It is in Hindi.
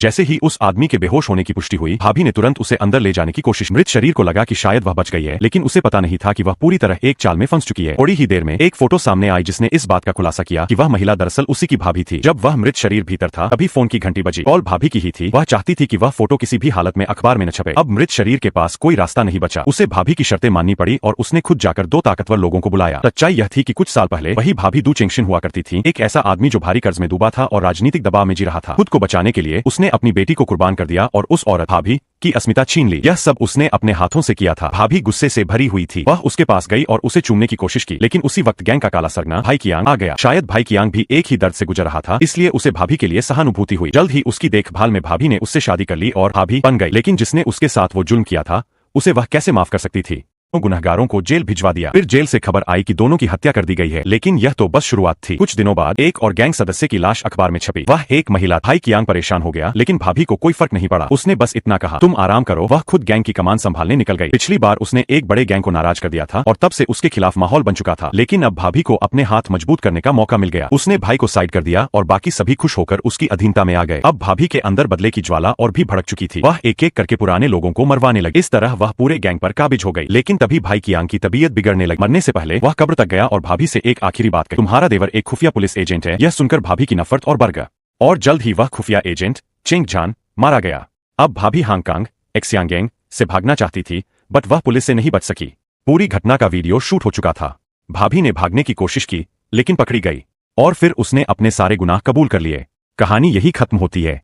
जैसे ही उस आदमी के बेहोश होने की पुष्टि हुई, भाभी ने तुरंत उसे अंदर ले जाने की कोशिश। मृत शरीर को लगा कि शायद वह बच गई है, लेकिन उसे पता नहीं था कि वह पूरी तरह एक चाल में फंस चुकी है। थोड़ी ही देर में एक फोटो सामने आई जिसने इस बात का खुलासा किया कि वह महिला दरअसल उसी की भाभी थी। जब वह मृत शरीर भीतर था, तभी फोन की घंटी बजी। कॉल भाभी की ही थी। वह चाहती थी कि वह फोटो किसी भी हालत में अखबार में न छपे। अब मृत शरीर के पास कोई रास्ता नहीं बचा। उसे भाभी की शर्तें माननी पड़ी और उसने खुद जाकर 2 ताकतवर लोगों को बुलाया। सच्चाई यह थी कि कुछ साल पहले वही भाभी दू चेंगशिन हुआ करती थी, एक ऐसा आदमी जो भारी कर्ज में डूबा था और राजनीतिक दबाव में जी रहा था। खुद को बचाने के लिए उसने अपनी बेटी को कुर्बान कर दिया और उस औरत भाभी की अस्मिता छीन ली। यह सब उसने अपने हाथों से किया था। भाभी गुस्से से भरी हुई थी। वह उसके पास गई और उसे चूमने की कोशिश की, लेकिन उसी वक्त गैंग का काला सरगना भाई कियांग आ गया। शायद भाई कियांग भी एक ही दर्द से गुजर रहा था, इसलिए उसे भाभी के लिए सहानुभूति हुई। जल्द ही उसकी देखभाल में भाभी ने उससे शादी कर ली और भाभी बन गई। लेकिन जिसने उसके साथ वो जुल्म किया था, उसे वह कैसे माफ कर सकती थी? गुनहगारों को जेल भिजवा दिया। फिर जेल से खबर आई कि दोनों की हत्या कर दी गई है, लेकिन यह तो बस शुरुआत थी। कुछ दिनों बाद एक और गैंग सदस्य की लाश अखबार में छपी। वह एक महिला। भाई कियांग परेशान हो गया, लेकिन भाभी को कोई फर्क नहीं पड़ा। उसने बस इतना कहा, तुम आराम करो। वह खुद गैंग की कमान संभालने निकल गई। पिछली बार उसने एक बड़े गैंग को नाराज कर दिया था और तब से उसके खिलाफ माहौल बन चुका था, लेकिन अब भाभी को अपने हाथ मजबूत करने का मौका मिल गया। उसने भाई को साइड कर दिया और बाकी सभी खुश होकर उसकी अधीनता में आ गए। अब भाभी के अंदर बदले की ज्वाला और भी भड़क चुकी थी। वह एक एक करके पुराने लोगों को मरवाने लगी। इस तरह वह पूरे गैंग पर काबिज हो गई। लेकिन तभी भाई कियांग तबीयत बिगड़ने लगी। मरने से पहले वह कब्र तक गया और भाभी से एक आखिरी बात कही, तुम्हारा देवर एक खुफिया पुलिस एजेंट है। यह सुनकर भाभी की नफरत और बढ़ गई और जल्द ही वह खुफिया एजेंट चेंग जान मारा गया। अब भाभी हांगकांग एक्सियांग गैंग से भागना चाहती थी, बट वह पुलिस से नहीं बच सकी। पूरी घटना का वीडियो शूट हो चुका था। भाभी ने भागने की कोशिश की, लेकिन पकड़ी गई और फिर उसने अपने सारे गुनाह कबूल कर लिए। कहानी यही खत्म होती है।